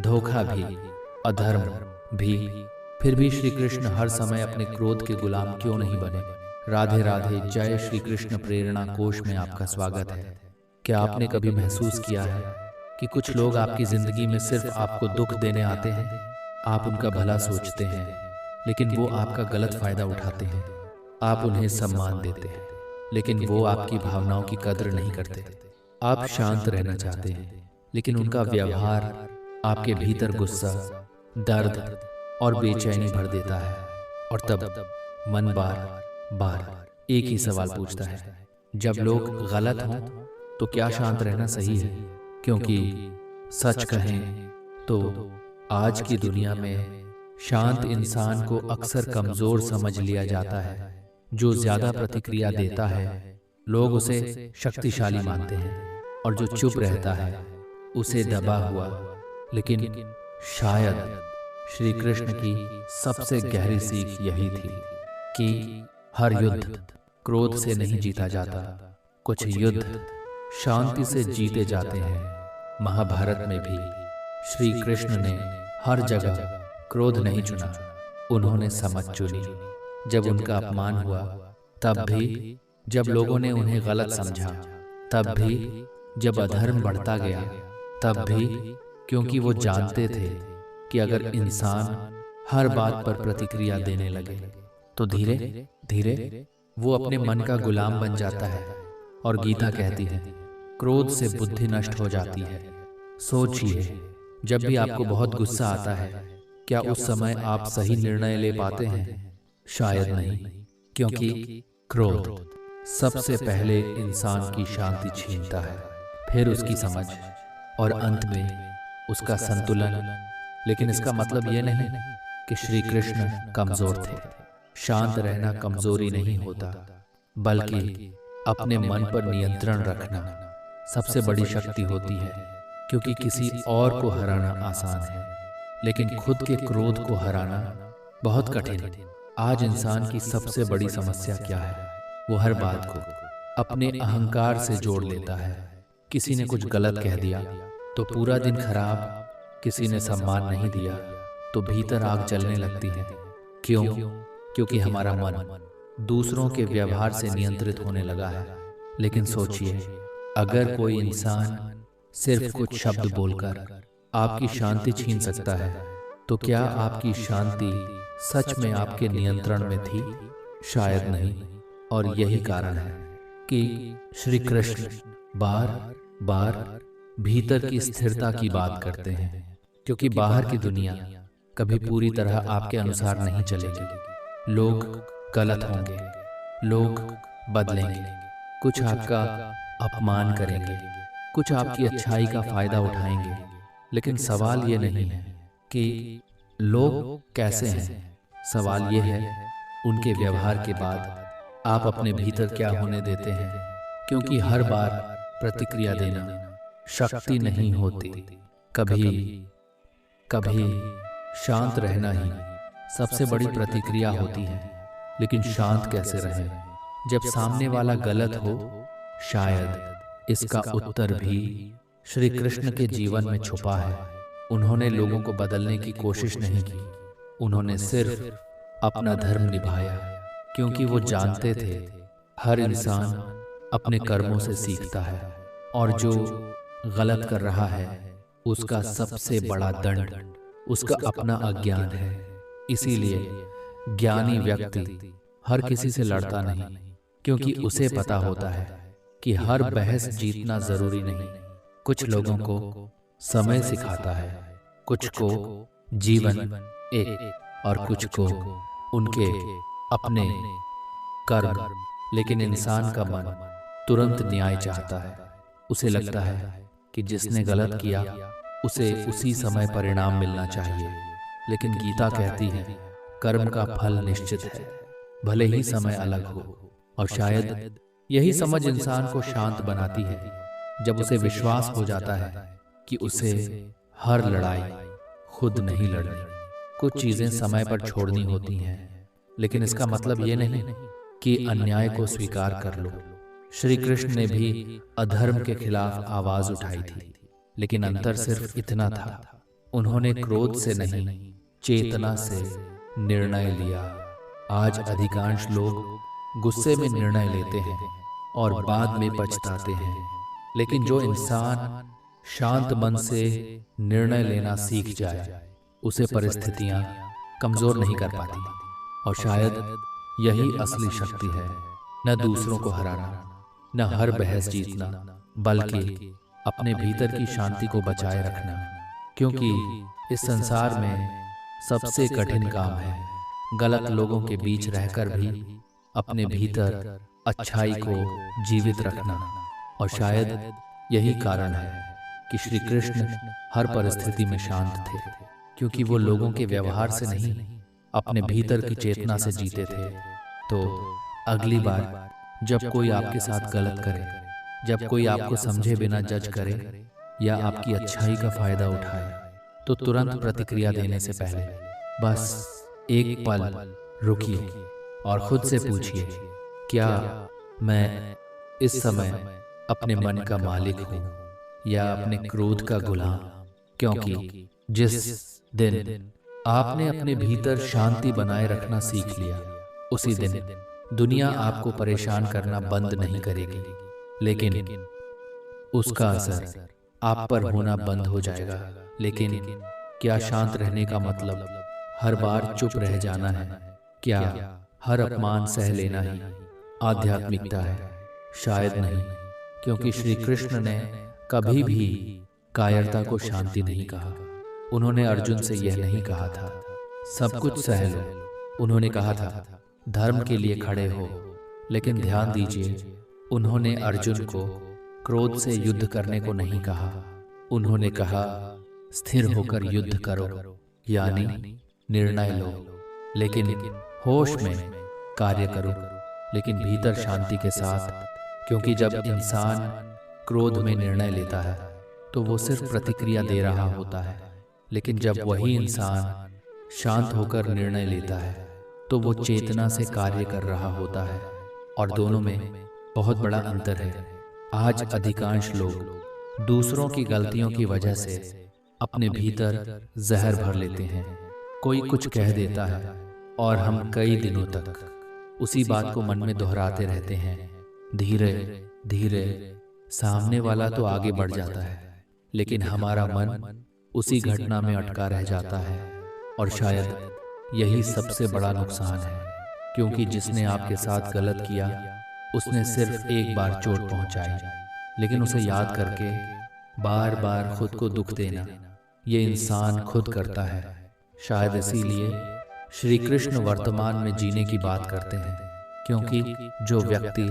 धोखा भी, अधर्म भी, फिर भी श्री कृष्ण हर समय अपने क्रोध के गुलाम क्यों नहीं बने? राधे राधे। जय श्री कृष्ण प्रेरणा कोश में आपका स्वागत है। क्या आपने कभी महसूस किया है कि कुछ लोग आपकी जिंदगी में सिर्फ आपको दुख देने आते हैं? आप उनका भला सोचते हैं, लेकिन वो आपका गलत फायदा उठाते हैं। आप उन्हें सम्मान देते हैं, लेकिन वो आपकी भावनाओं की कद्र नहीं करते। आप शांत रहना चाहते हैं, लेकिन उनका व्यवहार आपके भीतर गुस्सा, दर्द और बेचैनी भर देता है। और तब मन बार बार एक ही सवाल पूछता है, जब लोग गलत हों तो क्या शांत रहना सही है? क्योंकि सच कहें तो आज की दुनिया में शांत इंसान को अक्सर कमजोर समझ लिया जाता है। जो ज्यादा प्रतिक्रिया देता है लोग उसे शक्तिशाली मानते हैं, और जो चुप रहता है उसे दबा हुआ। लेकिन शायद श्री कृष्ण की सबसे गहरी सीख यही थी कि हर युद्ध क्रोध से नहीं जीता जाता, कुछ युद्ध शांति से जीते जाते हैं। महाभारत में भी श्री कृष्ण ने हर जगह क्रोध नहीं चुना, उन्होंने समझ चुनी। जब उनका अपमान हुआ तब भी, जब लोगों ने उन्हें गलत समझा तब भी, जब अधर्म बढ़ता गया तब भी, क्योंकि वो जानते थे कि अगर इंसान हर बात पर प्रतिक्रिया देने लगे तो धीरे धीरे वो अपने मन का गुलाम बन जाता है। और गीता कहती है, क्रोध से बुद्धि नष्ट हो जाती है। सोचिए, जब भी आपको बहुत गुस्सा आता है, क्या उस समय आप सही निर्णय ले पाते हैं? शायद नहीं, क्योंकि क्रोध सबसे पहले इंसान की शांति छीनता है, फिर उसकी समझ, और अंत में उसका संतुलन। लेकिन इसका मतलब यह नहीं कि श्री कृष्ण कमजोर थे। शांत रहना कमजोरी नहीं होता, बल्कि अपने मन पर नियंत्रण रखना सबसे बड़ी शक्ति होती है। क्योंकि किसी और को हराना आसान है, लेकिन खुद के क्रोध को हराना बहुत कठिन। आज इंसान की सबसे बड़ी समस्या क्या है? वो हर बात को अपने अहंकार से जोड़ लेता है। किसी ने कुछ गलत कह दिया तो पूरा दिन खराब, किसी ने सम्मान नहीं दिया तो भीतर आग जलने लगती है। क्यों? क्योंकि हमारा मन दूसरों के व्यवहार से नियंत्रित होने लगा है। लेकिन सोचिए, अगर कोई इंसान सिर्फ कुछ शब्द बोलकर आपकी शांति छीन सकता है, तो क्या आपकी शांति सच में आपके नियंत्रण में थी? शायद नहीं। और यही कारण है कि श्री कृष्ण बार बार भीतर की स्थिरता की बात करते हैं। क्योंकि बाहर की दुनिया कभी पूरी तरह आपके अनुसार नहीं चलेगी। लोग गलत होंगे, लोग बदलेंगे, कुछ आपका अपमान करेंगे, कुछ आपकी अच्छाई का फायदा उठाएंगे। लेकिन सवाल ये नहीं है कि लोग कैसे हैं, सवाल ये है उनके व्यवहार के बाद आप अपने भीतर क्या होने देते हैं। क्योंकि हर बार प्रतिक्रिया देना शक्ति नहीं होती, कभी कभी शांत रहना ही सबसे बड़ी प्रतिक्रिया होती है। लेकिन शांत कैसे रहें जब सामने वाला गलत हो? शायद इसका उत्तर भी श्री कृष्ण के जीवन में छुपा है। उन्होंने लोगों को बदलने की कोशिश नहीं की, उन्होंने सिर्फ अपना धर्म निभाया। क्योंकि वो जानते थे हर इंसान अपने कर्मों से सीखता है, और जो गलत कर रहा है उसका सबसे बड़ा दंड उसका अपना अज्ञान है। इसीलिए ज्ञानी व्यक्ति हर किसी से लड़ता नहीं, क्योंकि उसे पता होता है कि हर बहस जीतना जरूरी नहीं। कुछ लोगों को समय सिखाता है, कुछ को जीवन एक, और कुछ को उनके अपने कर्म। लेकिन इंसान का मन तुरंत न्याय चाहता है। उसे लगता है कि जिसने गलत किया उसे उसी समय परिणाम मिलना चाहिए। लेकिन गीता कहती है, कर्म का फल निश्चित है, भले ही समय अलग हो। और शायद यही समझ इंसान को शांत बनाती है, जब उसे विश्वास हो जाता है कि उसे हर लड़ाई खुद नहीं लड़नी। कुछ चीजें समय पर छोड़नी होती हैं, लेकिन इसका मतलब ये नहीं कि अन्याय को स्वीकार कर लो। श्री कृष्ण ने भी अधर्म के खिलाफ आवाज उठाई थी, लेकिन अंतर सिर्फ इतना था उन्होंने क्रोध से नहीं, चेतना से निर्णय लिया। आज अधिकांश लोग गुस्से में निर्णय लेते हैं और बाद में पछताते हैं, लेकिन जो इंसान शांत मन से निर्णय लेना सीख जाए उसे परिस्थितियां कमजोर नहीं कर पाती। और शायद यही असली शक्ति है, न दूसरों को हराना, न हर बहस जीतना, बल्कि अपने भीतर की शांति को बचाए रखना। क्योंकि इस संसार में सबसे कठिन काम है गलत लोगों के बीच रहकर भी अपने भीतर अच्छाई को जीवित रखना। और शायद यही कारण है कि श्री कृष्ण हर परिस्थिति में शांत थे, क्योंकि वो लोगों के व्यवहार से नहीं, अपने भीतर की चेतना से जीते थे। तो अगली बार जब कोई आपके साथ गलत करे, जब कोई आपको समझे बिना जज करे या आपकी अच्छाई का फायदा उठाए, तो तुरंत प्रतिक्रिया देने से पहले बस एक पल रुकिए और खुद से पूछिए, क्या मैं इस समय अपने मन का मालिक हूँ या अपने क्रोध का गुलाम? क्योंकि जिस दिन आपने अपने भीतर शांति बनाए रखना सीख लिया, उसी दिन दुनिया आपको परेशान करना बंद नहीं करेगी, लेकिन उसका असर आप पर होना बंद हो जाएगा। लेकिन क्या शांत रहने का मतलब हर बार चुप रह जाना है? क्या हर अपमान सह लेना ही आध्यात्मिकता है? शायद नहीं, क्योंकि श्री कृष्ण ने कभी भी कायरता को शांति नहीं कहा। उन्होंने अर्जुन से यह नहीं कहा था सब कुछ सह लो, उन्होंने कहा था धर्म के लिए खड़े हो। लेकिन ध्यान दीजिए, उन्होंने अर्जुन को क्रोध से युद्ध करने को नहीं कहा, उन्होंने कहा स्थिर होकर युद्ध करो, यानी निर्णय लो, लेकिन होश में कार्य करो, लेकिन भीतर शांति के साथ। क्योंकि जब इंसान क्रोध में निर्णय लेता है तो वो सिर्फ प्रतिक्रिया दे रहा होता है, लेकिन जब वही इंसान शांत होकर निर्णय लेता है तो वो चेतना से कार्य कर रहा होता है, और दोनों में बहुत बड़ा अंतर है। आज अधिकांश लोग दूसरों की गलतियों की वजह से अपने भीतर जहर भर लेते हैं। कोई कुछ कह देता है और हम कई दिनों तक उसी बात को मन में दोहराते रहते हैं। धीरे धीरे सामने वाला तो आगे बढ़ जाता है, लेकिन हमारा मन उसी घटना में अटका रह जाता है। और शायद यही सबसे बड़ा नुकसान है, क्योंकि जिसने आपके साथ गलत किया उसने सिर्फ एक बार चोट पहुंचाई, लेकिन उसे याद करके बार बार खुद को दुख देना ये इंसान खुद करता है। शायद इसीलिए श्री कृष्ण वर्तमान में जीने की बात करते हैं, क्योंकि जो व्यक्ति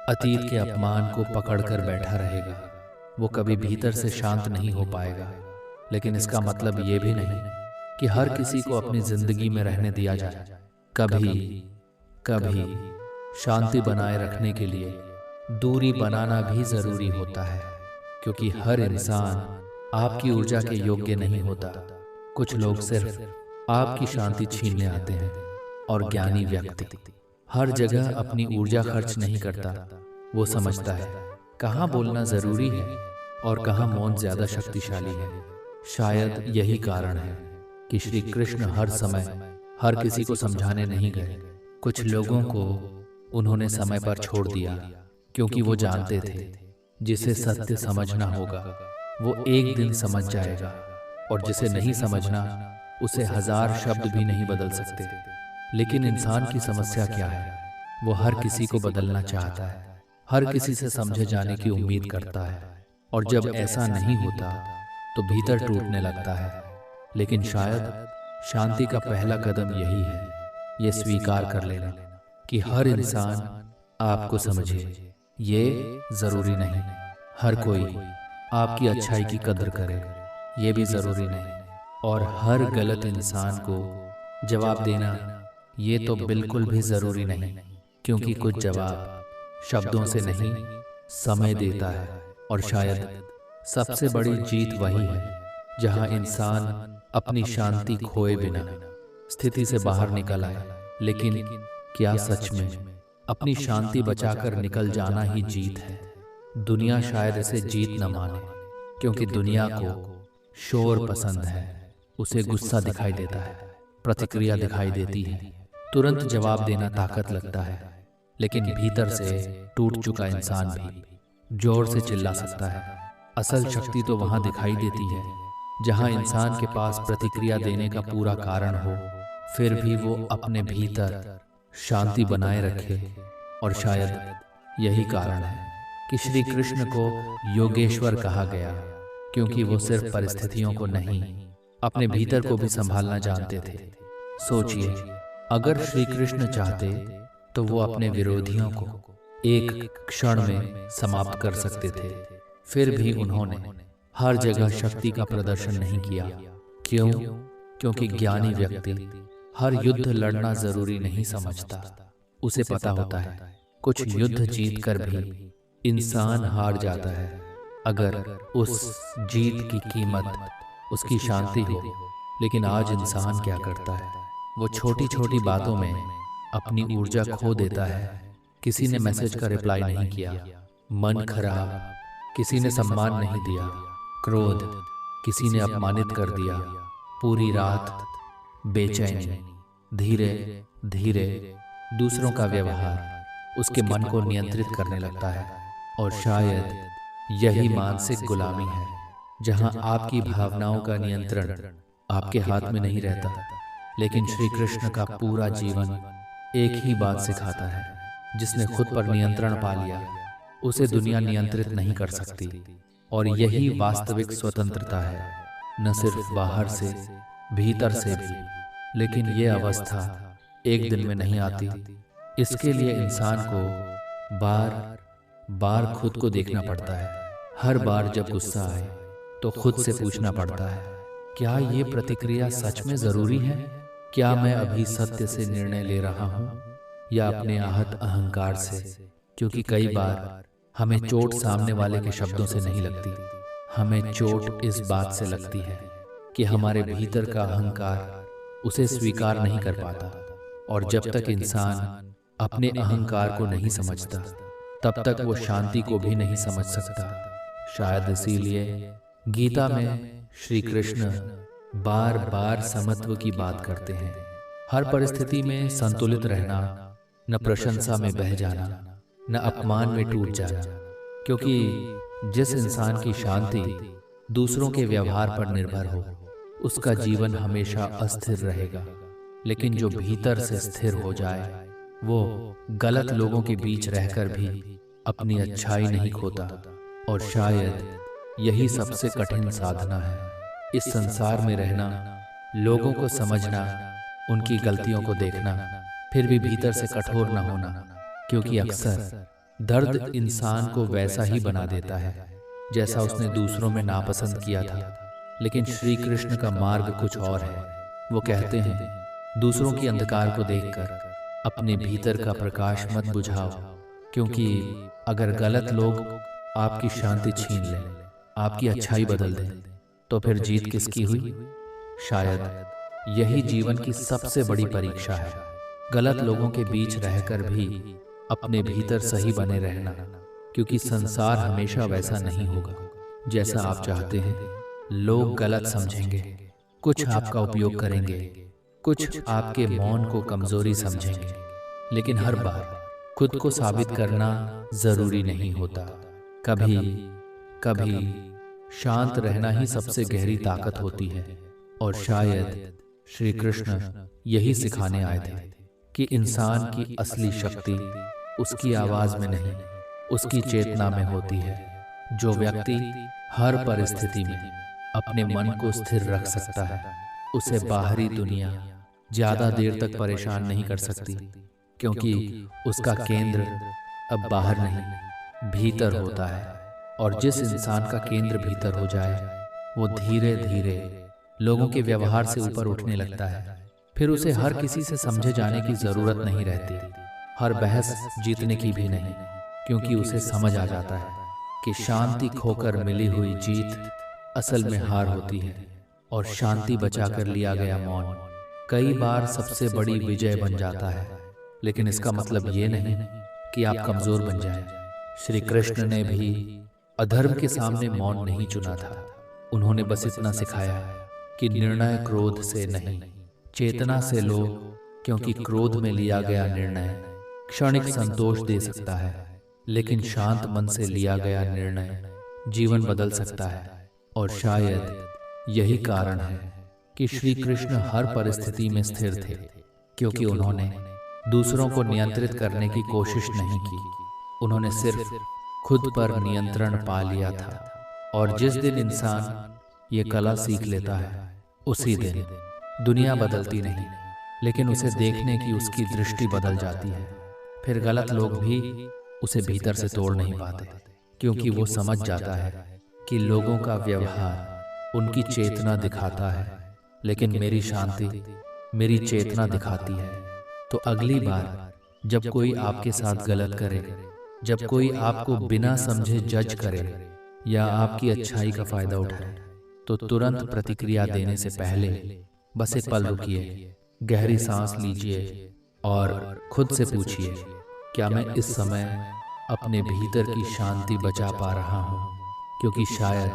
अतीत के अपमान को पकड़कर बैठा रहेगा वो कभी भीतर से शांत नहीं हो पाएगा। लेकिन इसका मतलब ये भी नहीं कि हर किसी को अपनी जिंदगी में रहने दिया जाए। कभी कभी शांति बनाए रखने के लिए दूरी बनाना भी जरूरी होता है, क्योंकि हर इंसान आपकी ऊर्जा के योग्य नहीं होता। कुछ लोग सिर्फ आपकी शांति छीनने आते हैं, और ज्ञानी व्यक्ति हर जगह अपनी ऊर्जा खर्च नहीं करता। वो समझता है कहाँ बोलना जरूरी है और कहाँ मौन ज्यादा शक्तिशाली है। शायद यही कारण है कि श्री कृष्ण हर समय हर किसी को समझाने नहीं गए। कुछ लोगों को उन्होंने समय पर छोड़ दिया, क्योंकि वो जानते थे जिसे सत्य समझना होगा वो एक दिन समझ जाएगा, और जिसे नहीं समझना उसे 1000 शब्द भी नहीं बदल सकते। लेकिन इंसान की समस्या क्या है? वो हर किसी को बदलना चाहता है, हर किसी से समझे जाने की उम्मीद करता है, और जब ऐसा नहीं होता तो भीतर टूटने लगता है। लेकिन शायद शांति का पहला कदम यही है, ये स्वीकार कर लेना कि हर इंसान आपको समझे। ये जरूरी नहीं हर कोई आपकी अच्छाई की कदर करे, ये भी जरूरी नहीं, और हर गलत इंसान को जवाब देना ये तो बिल्कुल भी जरूरी नहीं, क्योंकि कुछ जवाब शब्दों से नहीं समय देता है। और शायद सबसे बड़ी जीत वही है जहां इंसान अपनी शांति खोए बिना स्थिति से बाहर निकल आए। लेकिन क्या सच में अपनी शांति बचाकर निकल जाना ही जीत है? दुनिया शायद इसे जीत न माने, क्योंकि दुनिया को शोर पसंद है, उसे गुस्सा दिखाई देता है, प्रतिक्रिया दिखाई देती है, तुरंत जवाब देना ताकत लगता है। लेकिन भीतर से टूट चुका इंसान भी जोर से चिल्ला सकता है। असल शक्ति तो वहां दिखाई देती है जहां इंसान के पास प्रतिक्रिया देने का पूरा कारण हो, फिर भी वो अपने भीतर शांति बनाए रखे। और शायद यही कारण है कि श्री कृष्ण को योगेश्वर कहा गया, क्योंकि वो सिर्फ परिस्थितियों को नहीं, अपने भीतर को भी संभालना जानते थे। सोचिए, अगर श्री कृष्ण चाहते तो वो अपने विरोधियों को एक क्षण में समाप्त कर सकते थे। फिर भी उन्होंने हर जगह शक्ति का प्रदर्शन नहीं किया। क्यों? क्योंकि ज्ञानी व्यक्ति हर युद्ध लड़ना जरूरी नहीं समझता। उसे पता होता है कुछ युद्ध जीत कर भी इंसान हार जाता है अगर उस जीत की कीमत उसकी शांति हो। लेकिन आज इंसान क्या करता है? वो छोटी छोटी बातों में अपनी ऊर्जा खो देता है। किसी ने मैसेज का रिप्लाई नहीं किया, मन खराब, किसी ने सम्मान नहीं दिया, क्रोध, किसी ने अपमानित कर दिया, पूरी रात बेचैनी। धीरे धीरे दूसरों का व्यवहार उसके मन को नियंत्रित करने लगता है। और शायद यही मानसिक गुलामी है, जहां आपकी भावनाओं का नियंत्रण आपके हाथ में नहीं रहता। लेकिन श्री कृष्ण का पूरा जीवन एक ही बात सिखाता है, जिसने खुद पर नियंत्रण पा लिया उसे दुनिया नियंत्रित नहीं कर सकती। और यही वास्तविक स्वतंत्रता है, न सिर्फ बाहर से, भीतर से भी। लेकिन ये अवस्था एक दिन में नहीं आती। इसके लिए इंसान को बार बार खुद को देखना पड़ता है। हर बार जब गुस्सा आए तो खुद से पूछना पड़ता है, क्या ये प्रतिक्रिया सच में जरूरी है? क्या मैं अभी सत्य से निर्णय ले रहा हूँ या अपने आहत अहंकार से? क्योंकि कई बार हमें चोट सामने वाले के शब्दों से नहीं लगती, हमें चोट इस बात से लगती है कि हमारे भीतर का अहंकार उसे स्वीकार नहीं कर पाता। और जब तक इंसान अपने अहंकार को नहीं समझता, तब तक वो शांति को भी नहीं समझ सकता। शायद इसीलिए गीता में श्री कृष्ण बार बार समत्व की बात करते हैं। हर परिस्थिति में संतुलित रहना, न प्रशंसा में बह जाना, न अपमान में टूट जाना। क्योंकि जिस इंसान की शांति दूसरों के व्यवहार पर निर्भर हो, उसका जीवन हमेशा अस्थिर रहेगा। लेकिन जो भीतर से स्थिर हो जाए, वो गलत लोगों के बीच रहकर भी अपनी अच्छाई नहीं खोता। और शायद यही सबसे कठिन साधना है, इस संसार में रहना, लोगों को समझना, उनकी गलतियों को देखना, फिर भी भीतर से कठोर न होना। क्योंकि अक्सर दर्द इंसान को वैसा ही बना देता है जैसा उसने दूसरों में नापसंद किया था। लेकिन श्री कृष्ण का मार्ग कुछ और है। वो कहते हैं, दूसरों की अंधकार को देखकर अपने भीतर का प्रकाश मत बुझाओ। क्योंकि अगर गलत लोग आपकी शांति छीन लें, आपकी अच्छाई बदल दें, तो फिर जीत किसकी हुई? शायद यही जीवन की सबसे बड़ी परीक्षा है, गलत लोगों के बीच रहकर भी अपने भीतर सही बने रहना। क्योंकि संसार हमेशा वैसा नहीं होगा जैसा आप चाहते हैं। लोग गलत समझेंगे, कुछ आपका उपयोग करेंगे, कुछ आपके मौन को कमजोरी समझेंगे। लेकिन हर बार खुद को साबित करना जरूरी नहीं होता। कभी कभी शांत रहना ही सबसे गहरी ताकत होती है। और शायद श्री कृष्ण यही सिखाने आए थे कि इंसान की असली शक्ति उसकी आवाज में नहीं, उसकी चेतना में होती है। जो व्यक्ति हर परिस्थिति में अपने मन को स्थिर रख सकता है, उसे बाहरी दुनिया ज्यादा देर तक परेशान नहीं कर सकती। क्योंकि उसका केंद्र अब बाहर नहीं, भीतर होता है। और जिस इंसान का केंद्र भीतर हो जाए, वो धीरे धीरे लोगों के व्यवहार से ऊपर उठने लगता है। फिर उसे हर किसी से समझे जाने की जरूरत नहीं रहती, हर बहस जीतने की भी नहीं। क्योंकि उसे समझ आ जाता है कि शांति खोकर मिली हुई जीत असल में हार होती है। और शांति बचाकर लिया गया मौन कई बार सबसे बड़ी विजय बन जाता है। लेकिन इसका मतलब ये नहीं कि आप कमजोर बन जाएं। श्री कृष्ण ने भी अधर्म के सामने मौन नहीं चुना था। उन्होंने बस इतना सिखाया कि निर्णय क्रोध से नहीं, चेतना से लो, क्योंकि क्रोध में लिया गया निर्णय क्षणिक संतोष दे सकता है, लेकिन शांत मन से लिया गया निर्णय जीवन बदल सकता है। और शायद यही कारण है कि श्री कृष्ण हर परिस्थिति में स्थिर थे, क्योंकि उन्होंने दूसरों को नियंत्रित करने की कोशिश नहीं की। उन्होंने सिर्फ खुद पर नियंत्रण पा लिया था। और जिस दिन इंसान ये कला सीख लेता है, उसी दिन दुनिया बदलती नहीं, लेकिन उसे देखने की उसकी दृष्टि बदल जाती है। फिर गलत लोग भी उसे भीतर से तोड़ नहीं पाते, क्योंकि वो समझ जाता है कि लोगों का व्यवहार उनकी चेतना दिखाता है, लेकिन मेरी शांति मेरी चेतना दिखाती है। तो अगली बार जब कोई आपके साथ गलत करे, जब कोई आपको बिना समझे जज करे या आपकी अच्छाई का फायदा उठाए, तो तुरंत प्रतिक्रिया देने से पहले बस एक पल रुकिए, गहरी सांस लीजिए और खुद से पूछिए, क्या मैं इस समय अपने भीतर की शांति बचा पा रहा हूँ? क्योंकि शायद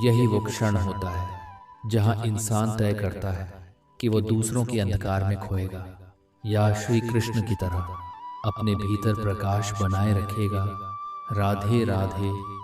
यही वो क्षण होता है जहाँ इंसान तय करता है कि वो दूसरों के अंधकार में खोएगा या श्री कृष्ण की तरह अपने भीतर प्रकाश बनाए रखेगा। राधे राधे।